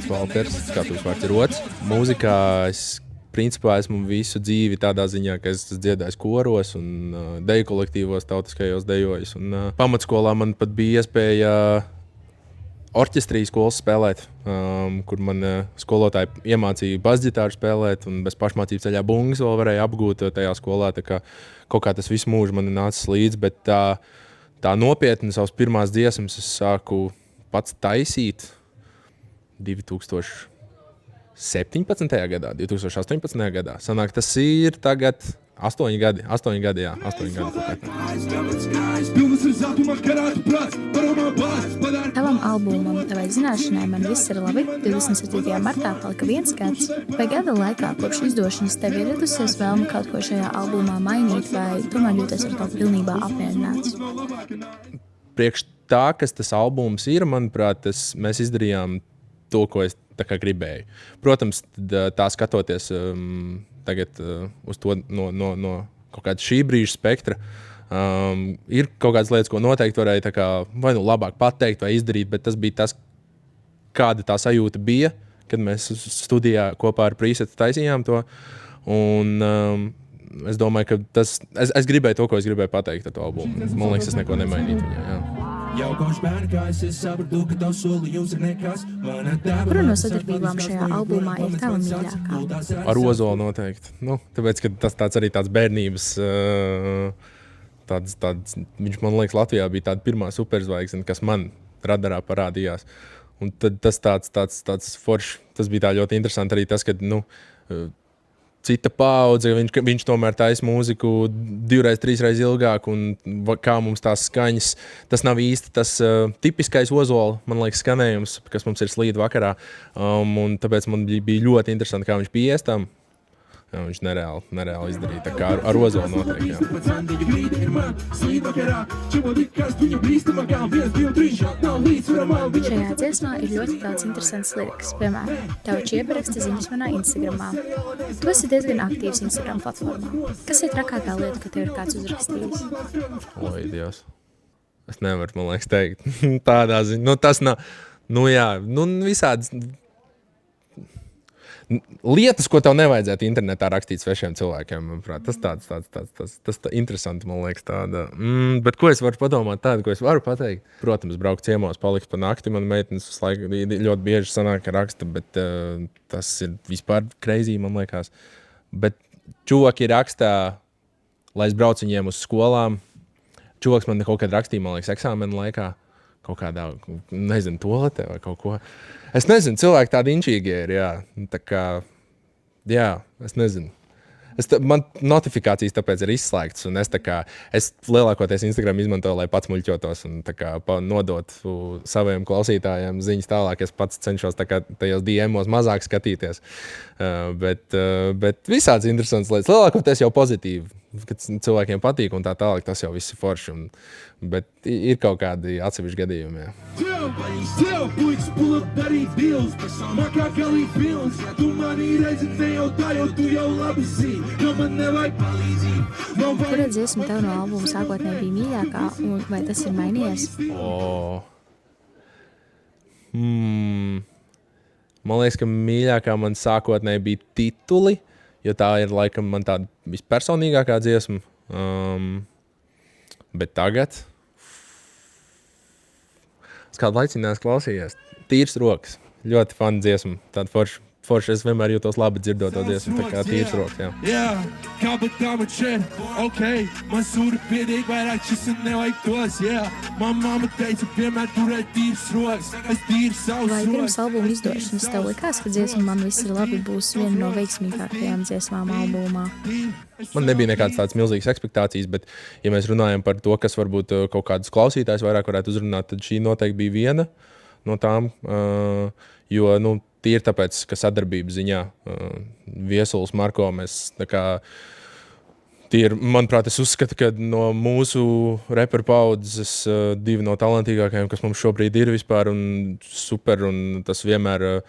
Valters, skatuves vārds ir Rots. Mūzikā es principā esmu visu dzīvi tādā ziņā, ka es dziedāju koros un deju kolektīvos, tautiskajos dejojos. Pamatskolā man pat bija iespēja orķestrī skolas spēlēt, kur man skolotāji iemācīja basģitāru spēlēt un bez pašmācības ceļā bungas vēl varēja apgūt tajā skolā. Tā kā kaut kā tas visu mūžu man nācis līdzi, bet tā nopietni savas pirmās dziesmas es sāku pats taisīt 2017. gadā, 2018. gadā. Sanāk, tas ir tagad 8 gadi, jā, 8 gadi. Tavam albumam, tavai zināšanai man viss ir labi. 27. martā palika 1 gads. Vai gada laikā kopš izdošanas tev ir radusies vēlme kaut ko šajā albumā mainīt, vai tomēr jūties ar to pilnībā apmierināts? Priekš tā, kas tas albums ir, manuprāt, mēs izdarījām to, ko es tā kā gribēju. Protams, tā skatoties tagad uz to no kaut kāda šī brīža spektra, ir kaut kādas lietas, ko noteikti varēja tā kā, vai nu labāk pateikt vai izdarīt, bet tas bija tas, kāda tā sajūta bija, kad mēs studijā kopā ar Presetu taisījām to. Un es domāju, ka es gribēju to, ko es gribēju pateikt ar to albumu. Man liekas, es neko nemainītu viņā, jā. Kura no sadarbībām šajā albumā ir tava mīļākā? Ar Ozolu noteikti. Tāpēc, ka tas arī tāds bērnības, viņš man liekas Latvijā bija tāda pirmā superzvaigzne, kas man radarā parādījās. Un tad tas tāds foršs, tas bija tā ļoti interesanti arī tas, ka, cita paudze, viņš tomēr taisa mūziku 2-3 reizes ilgāk, un kā mums tās skaņas, tas nav īsti tas tipiskais Ozola, man liekas, skanējums, kas mums ir slīd vakarā, un tāpēc man bija ļoti interesanti, kā viņš bija iestām. Jā, viņš nereāli izdarīja, tā kā ar Ozolu noteikti. Šajā dziesmā ir ļoti daudz interesants liriks. Piemēram, Tauči ieparaksta ziņas manā Instagramā. Tu esi diezgan aktīvs Instagram platformā. Kas ir trakākā lieta, ka tev ir kāds uzrakstījis? Oi, Dievs. Es nevaru, man liekas, teikt. Tādā ziņā. Tas nav. Jā, visādas lietas, ko tev nevajadzētu internetā rakstīt svešiem cilvēkiem, manuprāt. Tas interesanti, man liekas, tāda. Bet ko es varu padomāt tādu, ko es varu pateikt? Protams, braukt ciemos, palikt pa nakti. Man meitenes ļoti bieži sanāk, ka raksta, bet tas ir vispār crazy, man liekas. Bet čuvaki rakstā, lai es braucu viņiem uz skolām. Čuvaks man kaut kad rakstīja, man liekas, eksāmena laikā. Kaut kādā, nezinu, toaletē vai kaut ko. Es nezinu, cilvēki tādi inčīgi ir, jā. Tā kā, jā, es nezinu. Man notifikācijas tāpēc ir izslēgtas, un es lielākoties Instagram izmantoju, lai pats muļķotos un tā kā nodot saviem klausītājiem ziņas tālāk. Es pats cenšos tā kā tajos DM-os mazāk skatīties. Bet visāds interesants lietas. Lielākoties jau pozitīvi, kad cilvēkiem patīk un tā tālāk, tas jau viss ir forši. Bet ir kaut kādi atsevišķi gadījumi, jā. Kura dziesma tev no albuma sākotnēji bija mīļākā, un vai tas ir mainījies? Man liekas, ka mīļākā man sākotnēji bija Tituli, jo tā ir laikam man tāda vispersonīgākā dziesma. Bet tagad es kādu laiciņu neesmu klausījies. Tīrs rokas. Ļoti fana dziesma. Tāda forša. Es vienmēr jūtos labi dzirdot to dziesmu. Tā kā tīrs rokas, jā. Jā, kāpatā man šeit, man sūra piedīgi vairāk šis un nevajag tos, jā. Man mamma teica, vienmēr turēt tīrs rokas, es tīrs savus rokas. Vai pirms albuma izdošanas tev likās, ka dziesma Man viss ir labi būs viena no veiksmīgākajām dziesmām albumā? Man nebija nekādas tādas milzīgas ekspektācijas, bet, ja mēs runājam par to, kas varbūt kaut kādus klausītājus vairāk varētu uzrunāt, tad šī noteikti bija viena no tām, jo, tīri tāpēc, ka sadarbības ziņā Viesuls, Marko, mēs tā kā manuprāt, es uzskatu, ka no mūsu reperu paudzes divi no talantīgākajiem, kas mums šobrīd ir vispār, un super, un tas vienmēr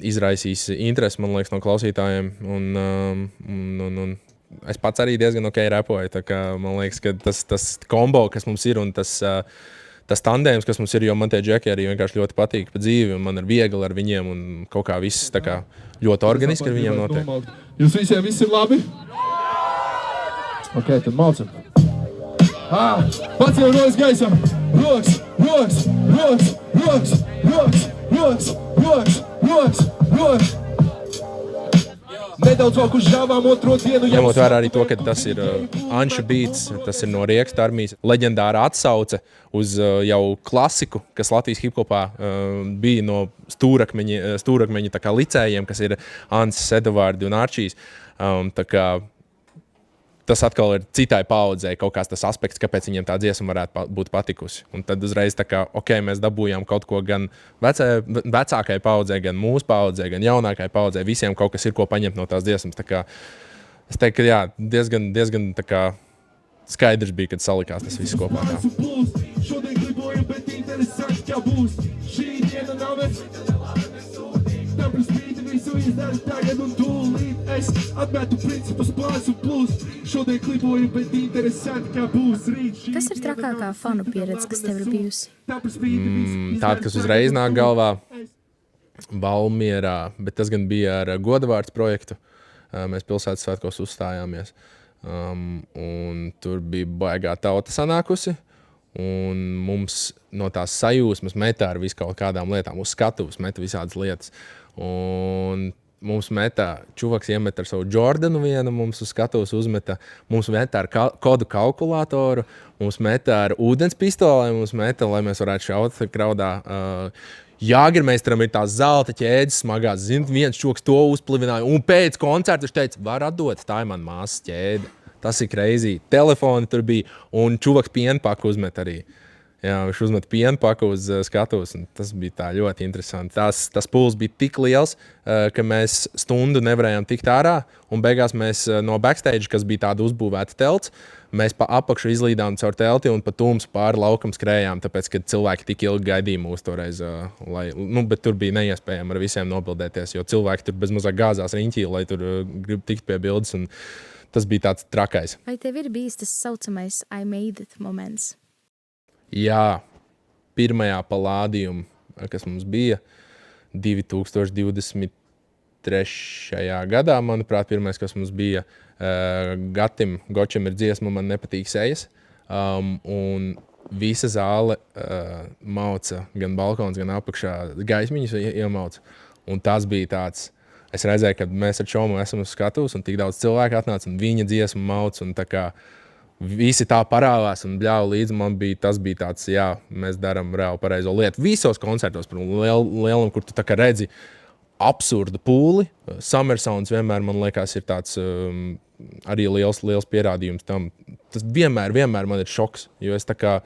izraisīs interesi, man liekas, no klausītājiem. Un es pats arī diezgan ok repoju, tā kā man liekas, ka tas kombo, kas mums ir, un tas tas tandēms, kas mums ir, jo man tie džeki arī vienkārši ļoti patīk pa dzīvi, un man ir viegli ar viņiem, un kaut kā viss tā kā ļoti organiski ar viņiem notiek. Jūs visiem viss ir labi? Ok, tad malcam. Pats jau rokas gaisam. Rokas, rokas, rokas, rokas, rokas, rokas, rokas, rokas, rokas. Nedaudz vēl uz žāvām otro dienu. Ņemot vērā arī to, ka tas ir Anša beats, tas ir no Rieksta armijas leģendāra atsauce uz jau klasiku, kas Latvijas hiphopā bija no stūrakmeņa tā kā licējiem, kas ir Ansis, Edvardi un Arčijs. Tā kā tas atkal ir citai paudzei kaut kāds tas aspekts, kāpēc viņiem tā dziesma varētu būt patikusi. Un tad uzreiz tā kā, mēs dabūjām kaut ko gan vecākai paudzei, gan mūsu paudzei, gan jaunākai paudzei. Visiem kaut kas ir, ko paņemt no tās dziesmas. Tā kā, es teiktu, ka jā, diezgan tā kā skaidrs bija, kad salikās tas viss kopā. Šodien glibojam, bet interesanti, kā būs. Šī diena nav vec. Tam par spīti visu izdara tagad un tūlīt. Es atmetu principus, plāns un plus. Šodien klipojam, bet interesanti, kā būs rīt. Kas ir trakākā fanu pieredze, kas tev ir bijusi? Tāda, kas uzreiz nāk galvā, Valmierā, bet tas gan bija ar Godavārds projektu. Mēs pilsētas svētkos uzstājāmies. Un tur bija baigā tauta sanākusi. Un mums no tās sajūsmas metā ar visu kaut kādām lietām. Uz skatuves meta visādas lietas. Un mums metā, čuvaks iemet ar savu Jordanu vienu, mums uz skatuves uzmeta, mums metā ar kodu kalkulātoru, mums metā ar ūdens pistolēm, mums metā, lai mēs varētu šaut kraudā. Jāgermeistaram ir tās zelta ķēdes smagās, viens čoks to uzplivināja, un pēc koncerta viņš teica, var atdot, tā ir man māsas ķēde. Tas ir crazy. Telefoni tur bija, un čuvaks pienpaku uzmet arī. Jā, viņš uzmet pienpaku uz skatuves, un tas bija tā ļoti interesanti. Tas pūls bija tik liels, ka mēs stundu nevarējām tikt ārā, un beigās mēs no backstage, kas bija tāda uzbūvēta telts, mēs pa apakšu izlīdām caur telti un pa tūms pāri laukam skrējām, tāpēc, ka cilvēki tik ilgi gaidīja mūs toreiz, bet tur bija neiespējami ar visiem nobildēties, jo cilvēki tur bez mazāk gāzās riņķī, lai tur grib tikt pie bildes, un tas bija tāds trakais. Vai tev ir bijis tas saucamais I made it moments? Jā, pirmajā palādījumā, kas mums bija 2023. gadā, manuprāt, pirmais, kas mums bija, Gočam ir dziesma, man nepatīk sejas, un visa zāle mauca, gan balkons, gan apakšā gaismiņas iemauca, un tas bija tāds, es redzēju, ka mēs ar Čomu esam uz skatuves, un tik daudz cilvēku atnāca, un viņa dziesma mauca, un tā kā visi tā parāvās un bļāva līdzi. Tas bija tāds, jā, mēs darām reāli pareizo lietu. Visos koncertos, lielam, kur tu tā kā redzi absurdu pūli. Summer Sounds vienmēr, man liekas, ir tāds arī liels pierādījums tam. Tas vienmēr man ir šoks, jo es tā kā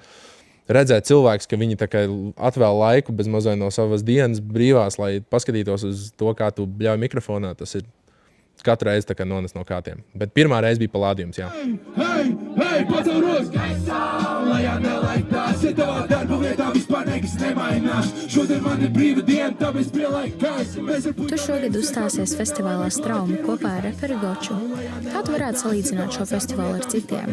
redzēju cilvēkus, ka viņi tā kā atvēl laiku bez mazai no savas dienas brīvās, lai paskatītos uz to, kā tu bļauj mikrofonā. Tas ir katru reizi tā kā nones no kātiem. Bet pirmā reize bija palādījums, jā. Hei, pacel rokas gaisā, lai nelaik tās, ja tavā darba vietā vispār nekas nemainās. Šodien man ir brīva diena, tāpēc pielaik kāds. Tu šogad uzstāsies festivālā Straumi kopā ar reperu Goču. Kā tu varētu salīdzināt šo festivālu ar citiem?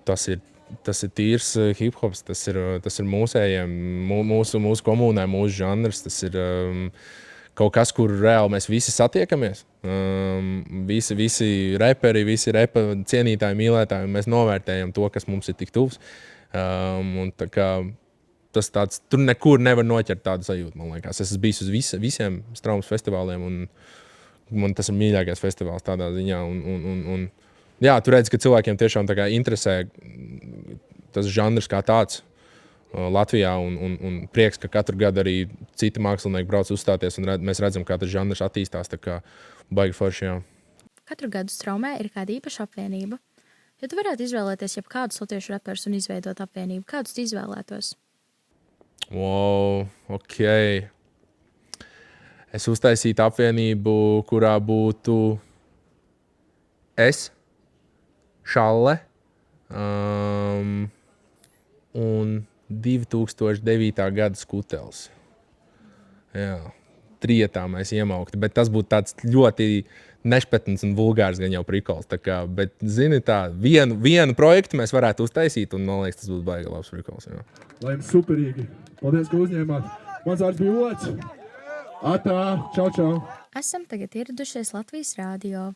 Tas ir tīrs hip-hops, tas ir mūsējiem, mūsu komunai, mūsu žanrs, tas ir kaut kas, kur reāli mēs visi satiekamies. Visi reperi, visi repa cienītāji, mīlētāji, mēs novērtējam to, kas mums ir tik tuvs. Un tā kā tas tāds, tur nekur nevar noķert tādu sajūtu, man liekas. Es esmu bijis uz visiem Straumes festivāliem, un man tas ir mīļākais festivāls tādā ziņā. Un jā, tu redzi, ka cilvēkiem tiešām tā kā interesē tas žanrs kā tāds Latvijā, un prieks, ka katru gadu arī citi mākslinieki brauc uzstāties, un mēs redzam, kā tas žanrs attīstās, tā kā baigi forši, jā. Katru gadu Straumē ir kāda īpaša apvienība. Ja tu varētu izvēlēties jebkādus latviešu reperus un izveidot apvienību, kādus tu izvēlētos? Wow, ok. Es uztaisītu apvienību, kurā būtu es, Šalle, un 2009. gada Skutels. Jā, trietā mēs iemauktu. Bet tas būtu tāds ļoti nešpatns un vulgārs gan jau prikols. Bet, zini, tā, vienu projektu mēs varētu uztaisīt, un man liekas, tas būtu baigi labs prikols. Jā. Lai jums superīgi. Paldies, ka uzņēmāt. Mans vārds bija Ots. Atā, čau, čau. Esam tagad ieradušies Latvijas rādio.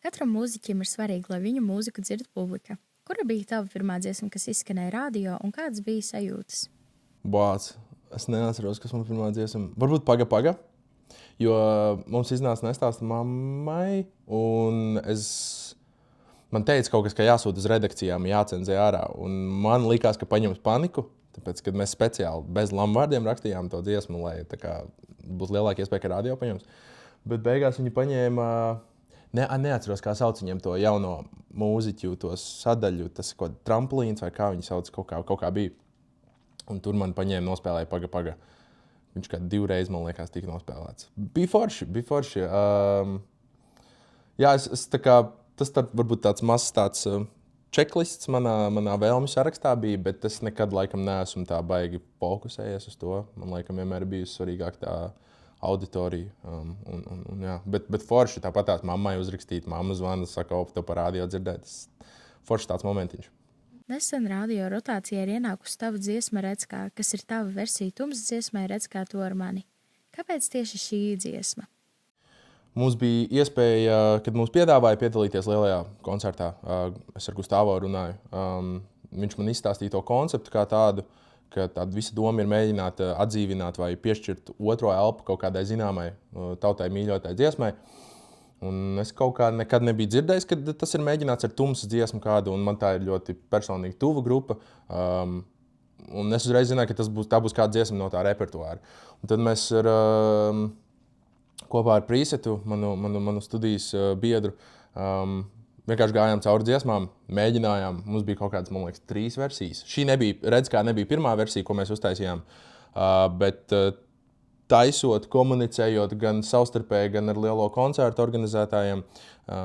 Katram mūziķim ir svarīgi, lai viņu mūziku dzird publika. Kura bija tava pirmā dziesma, kas izskanēja rādio, un kādas bija sajūtas? Bāc, es neatceros, kas man pirmā dziesma. Varbūt Paga. Jo mums iznāca nestāsta mammai, un man teica kaut kas, ka jāsūt uz redakcijām, jācenzē ārā. Un man likās, ka paņems paniku, tāpēc, kad mēs speciāli bez lamvārdiem rakstījām to dziesmu, lai tā kā būtu lielāka iespēja, ka radio paņems. Bet beigās viņi paņēma, neatceros, kā sauc viņiem to jauno mūziķu, to sadaļu, tas ir kaut tramplīns vai kā viņi sauc, kaut kā bija. Un tur man paņēma nospēlēja Paga. Viņš kā 2 reizes, man liekas, tika nospēlēts. Bija forši. Jā, tā kā, tas varbūt tāds mazs tāds checklists manā vēlmju sarakstā bija, bet es nekad laikam neesmu tā baigi fokusējies uz to. Man laikam vienmēr bija svarīgāk tā auditorija. Jā. Bet forši tāpat tās mammai uzrakstīt, mamma zvana, saka, to par radio dzirdēt. Forši tāds momentiņš. Nesen radio rotācijā ir ienākusi tava dziesma Redz kā, kas ir tava versija Tums dziesmai Redz kā tu ar mani. Kāpēc tieši šī dziesma? Mums bija iespēja, kad mums piedāvāja piedalīties lielajā koncertā. Es ar Gustavo runāju. Viņš man izstāstīja to konceptu kā tādu, ka tāda visa doma ir mēģināt atdzīvināt vai piešķirt otro elpu kaut kādai zināmai tautai mīļotai dziesmai. Un es kaut kā nekad nebiju dzirdējis, ka tas ir mēģināts ar Tumsas dziesmu kādu, un man tā ir ļoti personīgi tuva grupa. Un es uzreiz zināju, ka tā būs kāda dziesma no tā repertuāra. Un tad mēs kopā ar Prīsetu, manu studijas biedru, vienkārši gājām cauri dziesmām, mēģinājām. Mums bija kaut kādas, man liekas, 3 versijas. Šī nebija pirmā versija, ko mēs uztaisījām, bet taisot, komunicējot gan savstarpēji, gan ar lielo koncertu organizētājiem,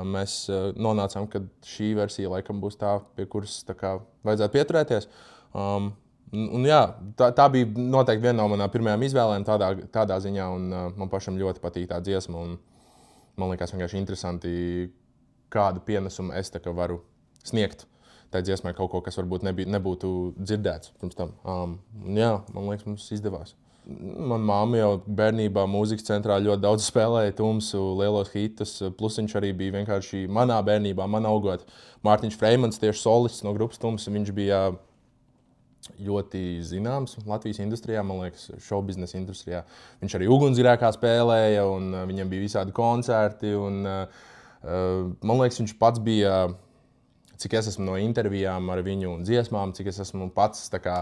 mēs nonācām, ka šī versija laikam būs tā, pie kuras tā kā vajadzētu pieturēties. Un jā, tā bija noteikti viena no manām pirmajām izvēlēm tādā ziņā, un man pašam ļoti patīk tā dziesma. Un man liekas vienkārši interesanti, kādu pienesumu es tā kā varu sniegt tai dziesmai kaut ko, kas varbūt nebūtu dzirdēts pirms tam. Un jā, man liekas, mums izdevās. Mana mamma jau bērnībā mūzikas centrā ļoti daudz spēlēja Tumsu, lielos hitus, plus viņš arī bija vienkārši manā bērnībā, man augot. Mārtiņš Freimans, tieši solists no grupas Tumsa, viņš bija ļoti zināms Latvijas industrijā, man liekas, šovbiznesa industrijā. Viņš arī ugunsgrēkā spēlēja, un viņam bija visādi koncerti, un man liekas, viņš pats bija, cik es esmu no intervijām ar viņu un dziesmām, cik es esmu pats tā kā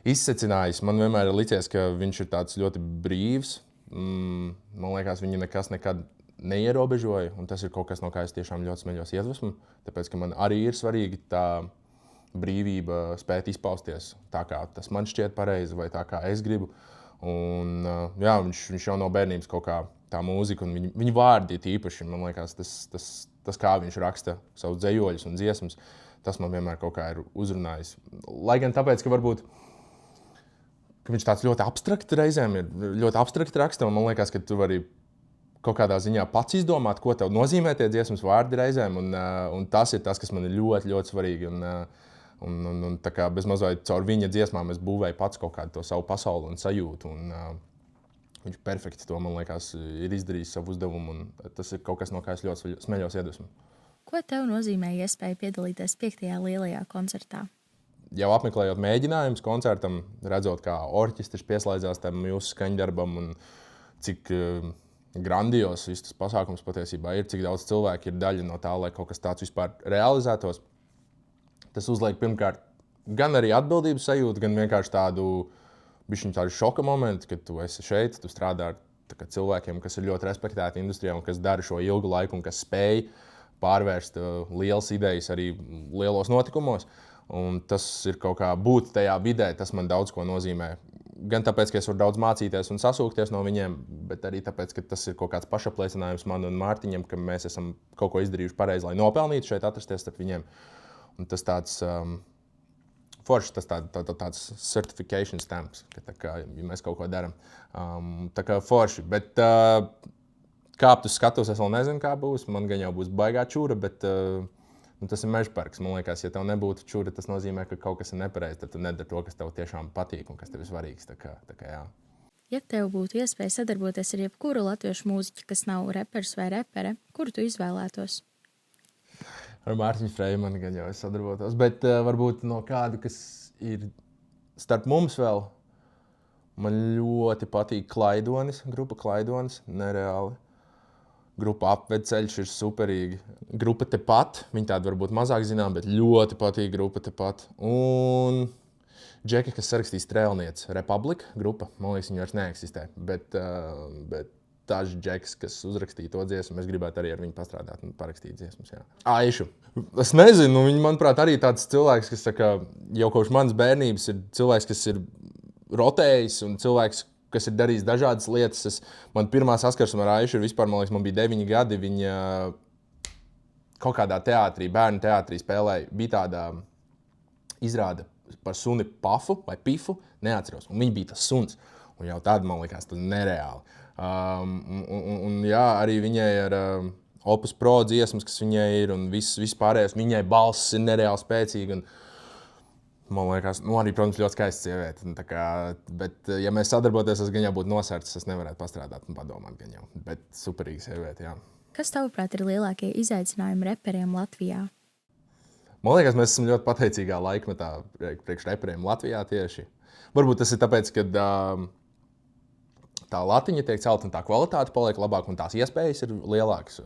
izsecinājis. Man vienmēr ir licies, ka viņš ir tāds ļoti brīvs. Man liekas, viņu nekas nekad neierobežoja, un tas ir kaut kas, no kā es tiešām ļoti smeļos iedvesmu, tāpēc, ka man arī ir svarīgi tā brīvība spēt izpausties tā, kā tas man šķiet pareizi, vai tā, kā es gribu. Un jā, viņš jau no bērnības kaut kā tā mūzika, un viņa vārdi tīpaši, man liekas, tas kā viņš raksta savus dzejoļus un dziesmas, tas man vienmēr kaut kā ir uzrunājis. Lai gan tāpēc, ka varbūt ka viņš tāds ļoti abstrakts reizēm ir, ļoti abstrakti raksta, un man liekas, ka tu vari kaut kādā ziņā pats izdomāt, ko tev nozīmē tie dziesmas vārdi reizēm, un tas ir tas, kas man ir ļoti, ļoti svarīgi, un tā kā bez mazliet caur viņa dziesmām es būvēju pats kaut kādu to savu pasauli un sajūtu, un viņš perfekti to, man liekas, ir izdarījis savu uzdevumu, un tas ir kaut kas, no kā es ļoti smeļos iedvesmu. Ko tev nozīmē iespēja piedalīties 5. lielajā koncertā? Jau apmeklējot mēģinājumus koncertam, redzot, kā orķestris pieslēdzās tam jūsu skaņdarbam un cik grandios viss tas pasākums patiesībā ir, cik daudz cilvēku ir daļa no tā, lai kaut kas tāds vispār realizētos. Tas uzliek pirmkārt gan arī atbildības sajūtu, gan vienkārši tādu šoka momentu, kad tu esi šeit, tu strādā ar cilvēkiem, kas ir ļoti respektēti industrijā un kas dara šo ilgu laiku un kas spēj pārvērst lielas idejas arī lielos notikumos. Un tas ir kaut kā būt tajā vidē, tas man daudz ko nozīmē. Gan tāpēc, ka es varu daudz mācīties un sasūkties no viņiem, bet arī tāpēc, ka tas ir kaut kāds pašapliecinājums man un Mārtiņam, ka mēs esam kaut ko izdarījuši pareizi, lai nopelnītu šeit atrasties starp viņiem. Un tas tāds forši tas tāds certification stamps, ka tā kā, ja mēs kaut ko darām. Tā kā forši, bet kāpt uz skatuves es vēl nezinu, kā būs. Man gan jau būs baigā čūra, bet tas ir mežparks. Man liekas, ja tev nebūtu čūra, tas nozīmē, ka kaut kas ir nepareizi, tad tu nedari to, kas tev tiešām patīk un kas tev ir svarīgs. Tā kā, jā. Ja tev būtu iespēja sadarboties ar jebkuru latviešu mūziķu, kas nav reperis vai repere, kuru tu izvēlētos? Ar Mārtiņu Freimanu gan jau es sadarbotos, bet varbūt no kāda, kas ir starp mums vēl. Man ļoti patīk Klaidonis, grupa Klaidonis, nereāli. Grupa Apvedceļš ir superīgi. Grupa Tepat, viņi tādi varbūt mazāk zinām, bet ļoti patīk grupa Tepat. Un Džeki, kas sarakstīs Strēlniece, Republika grupa, man liekas, viņi vairs neeksistē, bet tās Džeks, kas uzrakstīja to dziesmu, es gribētu arī ar viņu pastrādāt un parakstīt dziesmas, jā. Aišu. Es nezinu, viņi, manuprāt, arī tāds cilvēks, kas saka, jau kopš manas bērnības ir cilvēks, kas ir rotējis un cilvēks, kas ir darījis dažādas lietas. Man pirmā saskarsme ar Aišu ir vispār, man liekas, man bija 9 gadi, viņa kaut kādā teātrī, bērnu teātrī spēlēja, bija tāda izrāda par suni Pafu vai Pifu, neatceros, un viņa bija tas suns. Un jau tāda, man liekas, tas nereāli. Un jā, arī viņai ir Opus Pro dziesmas, kas viņai ir, un viss pārējais. Viņai balss ir nereāli spēcīga. Un man liekas, arī, protams, ļoti skaista sieviete. Bet, ja mēs sadarboties, es gan jau būtu nosērts, es nevarētu pastrādāt un padomāt gan jau. Bet superīga sieviete, jā. Kas tavuprāt ir lielākie izaicinājumi reperiem Latvijā? Man liekas, mēs esam ļoti pateicīgā laikmetā priekš reperiem Latvijā tieši. Varbūt tas ir tāpēc, ka tā latiņa tiek celta un tā kvalitāte paliek labāka un tās iespējas ir lielākas.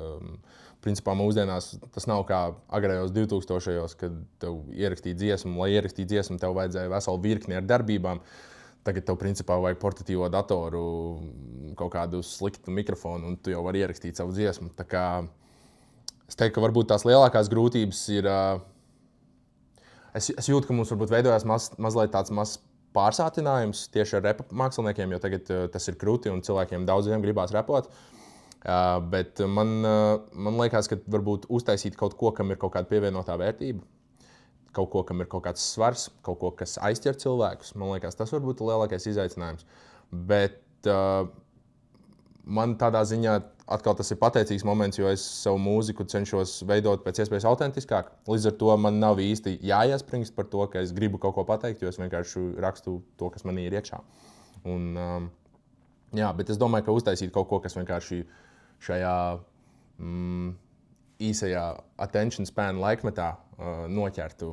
Principā mūsdienās tas nav kā agrējos 2000-ojos, kad tev ierakstīja dziesmu. Lai ierakstītu dziesmu, tev vajadzēja veselu virkni ar darbībām. Tagad tev principā vajag portatīvo datoru, kaut kādu sliktu mikrofonu un tu jau vari ierakstīt savu dziesmu. Tā kā es teiktu, ka varbūt tās lielākās grūtības ir... Es jūtu, ka mums varbūt veidojās mazliet tāds mazs pārsātinājums tieši ar repa māksliniekiem, jo tagad tas ir krūti un cilvēkiem daudziem gribās repot. Bet man liekas, ka varbūt uztaisīt kaut ko, kam ir kaut kāda pievienotā vērtība, kaut ko, kam ir kaut kāds svars, kaut ko, kas aizķer cilvēkus. Man liekas, tas varbūt ir lielākais izaicinājums. Bet man tādā ziņā atkal tas ir pateicīgs moments, jo es savu mūziku cenšos veidot pēc iespējas autentiskāk. Līdz ar to man nav īsti jāiespringst par to, ka es gribu kaut ko pateikt, jo es vienkārši rakstu to, kas manī ir iekšā. Un, jā, bet es domāju, ka uztaisīt kaut ko, kas vienkārši šajā īsajā attention span laikmetā noķertu,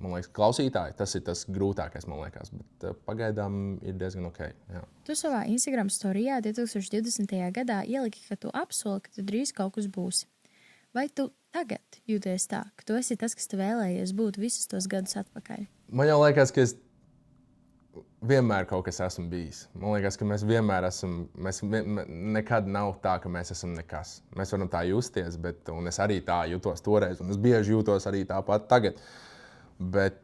man liekas, klausītāji. Tas ir tas grūtākais, man liekas, bet pagaidām ir diezgan ok. Jā. Tu savā Instagram storijā 2020. gadā ieliki, ka tu apsoli, ka tu drīz kaut kas būsi. Vai tu tagad jūties tā, ka tu esi tas, kas tu vēlējies būt visus tos gadus atpakaļ? Man jau liekas, ka es vienmēr kaut kas esmu bijis. Man liekas, ka mēs vienmēr esam, nekad nav tā, ka mēs esam nekas. Mēs varam tā justies, un es arī tā jutos toreiz, un es bieži jūtos arī tāpat tagad. Bet,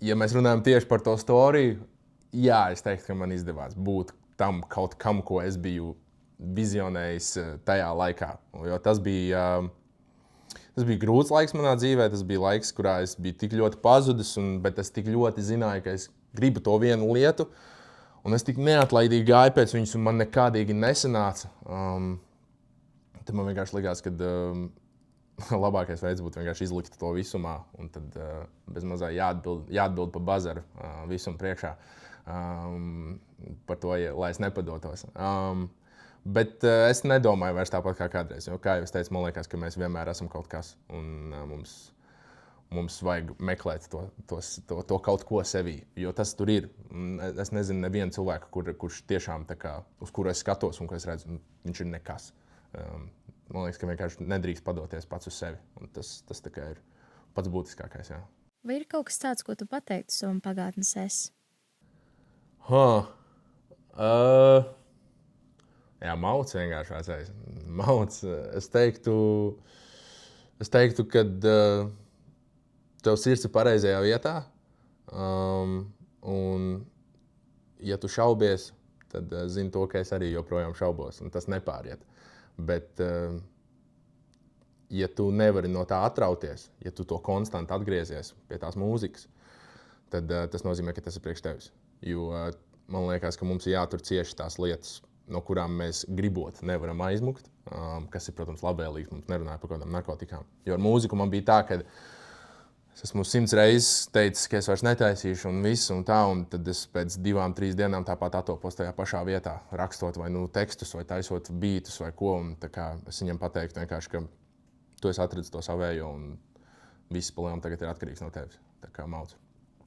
ja mēs runājam tieši par to storiju, jā, es teiktu, ka man izdevās būt tam kaut kam, ko es biju vizionējis tajā laikā. Jo tas bija grūts laiks manā dzīvē, tas bija laiks, kurā es biju tik ļoti pazudis, bet es tik ļoti zināju, ka es gribu to vienu lietu, un es tik neatlaidīgi gāju pēc viņas, un man nekādīgi nesanāca. Tad man vienkārši likās, ka labākais veids būtu vienkārši izlikt to visumā, un tad bez mazā jāatbild pa bazaru visum priekšā par to, lai es nepadotos. Bet es nedomāju vairs tāpat kā kādreiz, jo, kā jau es teicu, man liekas, ka mēs vienmēr esam kaut kas, un mums vajag meklēt to kaut ko sevī, jo tas tur ir. Es nezinu nevienu cilvēku, kurš tiešām tā kā, uz kuru es skatos un ko es redzu, viņš ir nekas. Man liekas, ka vienkārši nedrīkst padoties pats uz sevi, un tas tā kā ir pats būtiskākais, jā. Vai ir kaut kas tāds, ko tu pateiktu savam pagātnes es? Jā, mauts vienkārši vecais. Mauts. Es teiktu, ka tev sirds ir pareizajā vietā. Un, ja tu šaubies, tad zini to, ka es arī joprojām šaubos. Un tas nepāriet. Bet ja tu nevari no tā atrauties, ja tu to konstanti atgriezies pie tās mūzikas, tad tas nozīmē, ka tas ir priekš tevis. Jo man liekas, ka mums ir jātur cieši tās lietas, no kurām mēs gribot nevaram aizmukt, kas ir, protams, labvēlīgs. Mums nerunāja par kādām narkotikām. Jo ar mūziku man bija tā, ka es esmu 100 reizes teicis, ka es vairs netaisīšu un viss un tā, un tad es pēc 2-3 dienām tāpat atopos tajā pašā vietā, rakstot vai tekstus, vai taisot bītus vai ko, un tā kā es viņam pateiktu vienkārši, ka tu esi atradis to savējo, un viss palēm tagad ir atkarīgs no tevis. Tā kā mauc.